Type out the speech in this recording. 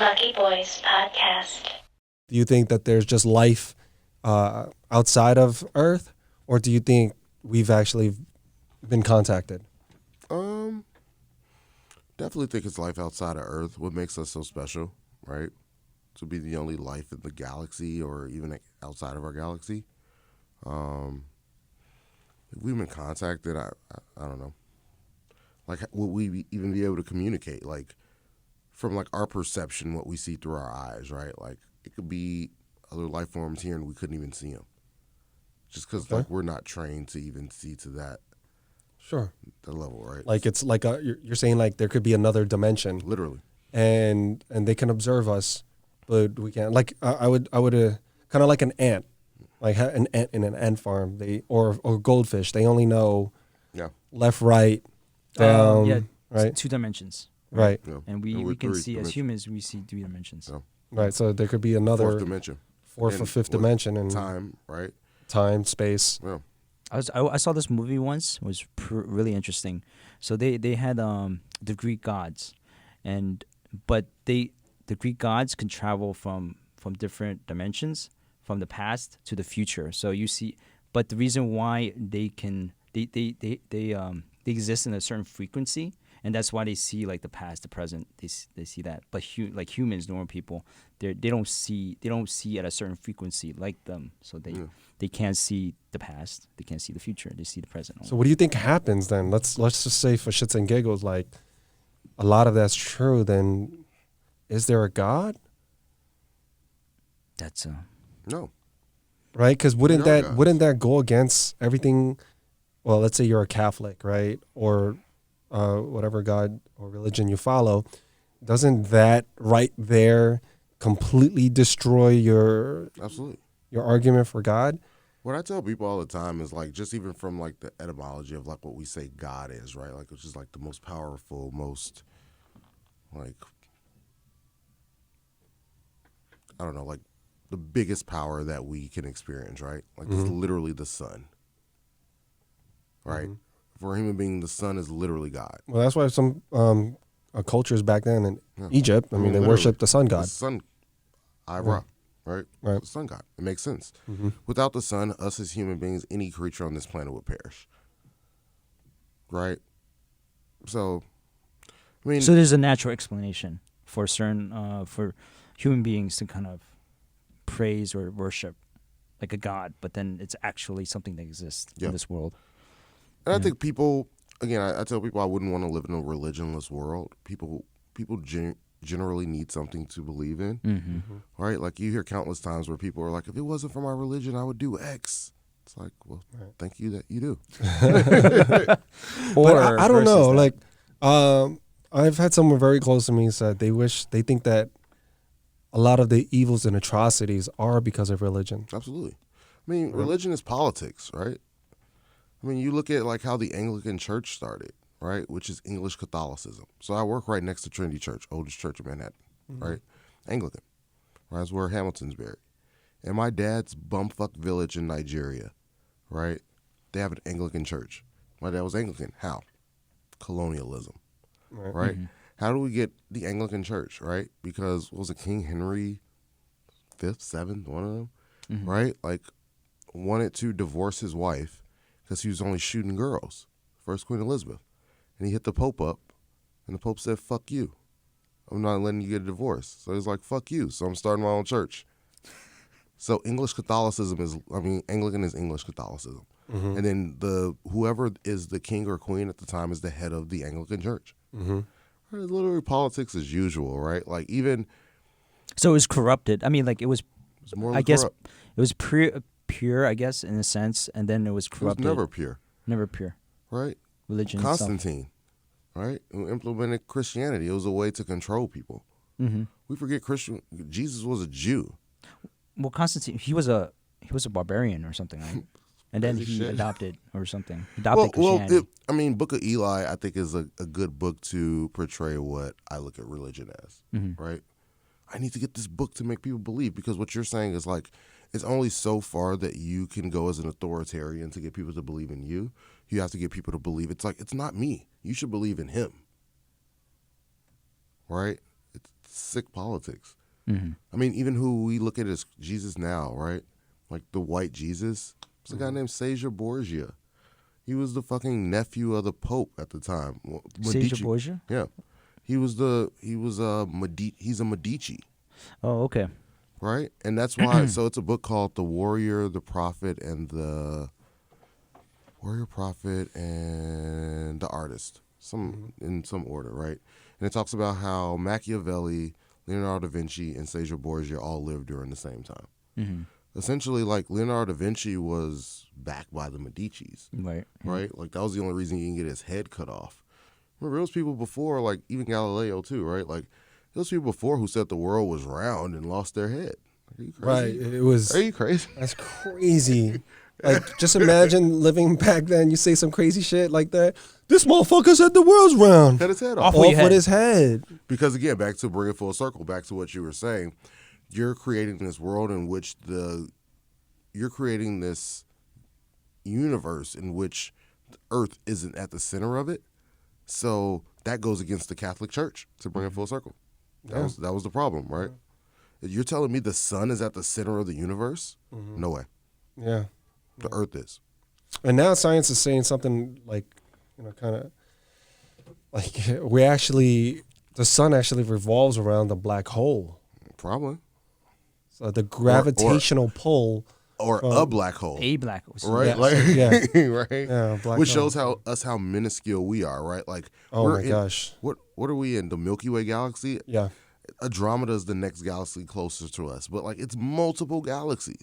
Lucky Boys Podcast. Do you think that there's just life outside of Earth, or do you think we've actually been contacted? Definitely think it's life outside of Earth. What makes us so special, right? To be the only life in the galaxy, or even outside of our galaxy. If we've been contacted, I don't know. Like, would we even be able to communicate? Like, from like our perception, what we see through our eyes, right? Like, it could be other life forms here, and we couldn't even see them, just because like we're not trained to even see to that. Sure. The level, right? Like it's like you're saying like there could be another dimension, Literally, and they can observe us, but we can't. Like I would kind of like an ant, like an ant in an ant farm. Or goldfish. They only know left, right, down, right, 2 dimensions, right, yeah. and we can see as humans we see 3 dimensions. Yeah. right. So there could be another fourth dimension, fourth or fifth dimension, and time, right? Time, space. Yeah. I saw this movie once. It was really interesting. So they had the Greek gods, but the Greek gods can travel from different dimensions, from the past to the future. So you see, but the reason why they exist in a certain frequency, and that's why they see like the past, the present. They see that, but like humans, normal people, they don't see at a certain frequency like them. So they can't see the past, they can't see the future, they see the present only. So what do you think happens then? Let's just say for shits and giggles, like a lot of that's true. Then is there a God? That's No. Right? Because wouldn't gods. that go against everything? Well, let's say you're a Catholic, right? Or whatever God or religion you follow. Doesn't that right there completely destroy your argument for God? What I tell people all the time is like, just even from like the etymology of like what we say God is, right? Like, which is like the most powerful, most like, I don't know, like the biggest power that we can experience, right? Like it's literally the sun, right? For a human being, the sun is literally God. Well, that's why some cultures back then in Egypt, I mean, they worship the sun god. The sun, Ira, right? Right. The sun god. It makes sense. Without the sun, us as human beings, any creature on this planet would perish. Right? So, I mean... So there's a natural explanation for certain, for human beings to kind of praise or worship like a god, but then it's actually something that exists in this world. And I think people, again, I tell people I wouldn't want to live in a religionless world. People generally need something to believe in, right? Like you hear countless times where people are like, if it wasn't for my religion, I would do X. It's like, well, thank you that you do. Or I don't know. Like, I've had someone very close to me said they think that a lot of the evils and atrocities are because of religion. Absolutely. I mean, religion is politics, right? I mean, you look at like how the Anglican Church started, right, which is English Catholicism. So I work right next to Trinity Church, oldest church in Manhattan, right? Anglican, right? That's where Hamilton's buried. And my dad's bumfuck village in Nigeria, right? They have an Anglican church. My dad was Anglican. How? Colonialism, right? How do we get the Anglican Church, right? Because was it King Henry V, VII, one of them, right? Like wanted to divorce his wife because he was only shooting girls, first Queen Elizabeth. And he hit the Pope up, and the Pope said, fuck you. I'm not letting you get a divorce. So he's like, fuck you. So I'm starting my own church. So English Catholicism Anglican is English Catholicism. And then whoever is the king or queen at the time is the head of the Anglican Church. It's literally politics as usual, right? Like even... So it was corrupted. I mean, like it was more I guess corrupt. it was pure, I guess, in a sense, and then it was corrupted. It was never pure. Never pure. Right? Religion Constantine, right? Who implemented Christianity. It was a way to control people. We forget Jesus was a Jew. Well, Constantine, he was a barbarian or something, right? And then he adopted or something. Christianity. Book of Eli, I think, is a good book to portray what I look at religion as, right? I need to get this book to make people believe, because what you're saying is like, it's only so far that you can go as an authoritarian to get people to believe in you. You have to get people to believe. It's like, it's not me. You should believe in him, right? It's sick politics. Mm-hmm. I mean, even who we look at as Jesus now, right? Like the white Jesus. It's a guy named Caesar Borgia. He was the fucking nephew of the Pope at the time. Caesar Borgia? Yeah. He's a Medici, Oh, okay. right? And that's why so it's a book called The Warrior, the Prophet, and the Artist. In some order, right? And it talks about how Machiavelli, Leonardo da Vinci, and Caesar Borgia all lived during the same time. Mm-hmm. Essentially, like Leonardo da Vinci was backed by the Medicis, Right. right? Like that was the only reason he can get his head cut off. Remember, those people before, like even Galileo too, right? Like those people before who said the world was round and lost their head. Are you crazy? Right. It was. Are you crazy? That's crazy. Like, just imagine living back then. You say some crazy shit like that. This motherfucker said the world's round. Cut his head off. Off with your head. with his head. Because again, back to bring it full circle, back to what you were saying, you're creating this world in which you're creating this universe in which the Earth isn't at the center of it. So that goes against the Catholic Church, to bring it full circle. That was the problem, right? You're telling me the sun is at the center of the universe? No way. Yeah. The Earth is. And now science is saying something like, kind of like the sun actually revolves around the black hole. Probably. So the gravitational pull. Or a black hole. A black hole. Right? Yeah. Like, Yeah. right? Yeah, black Which hole. shows how minuscule we are, right? Like, Oh we're my in- gosh. What are we in? The Milky Way galaxy? Yeah. Andromeda is the next galaxy closer to us, but like it's multiple galaxies.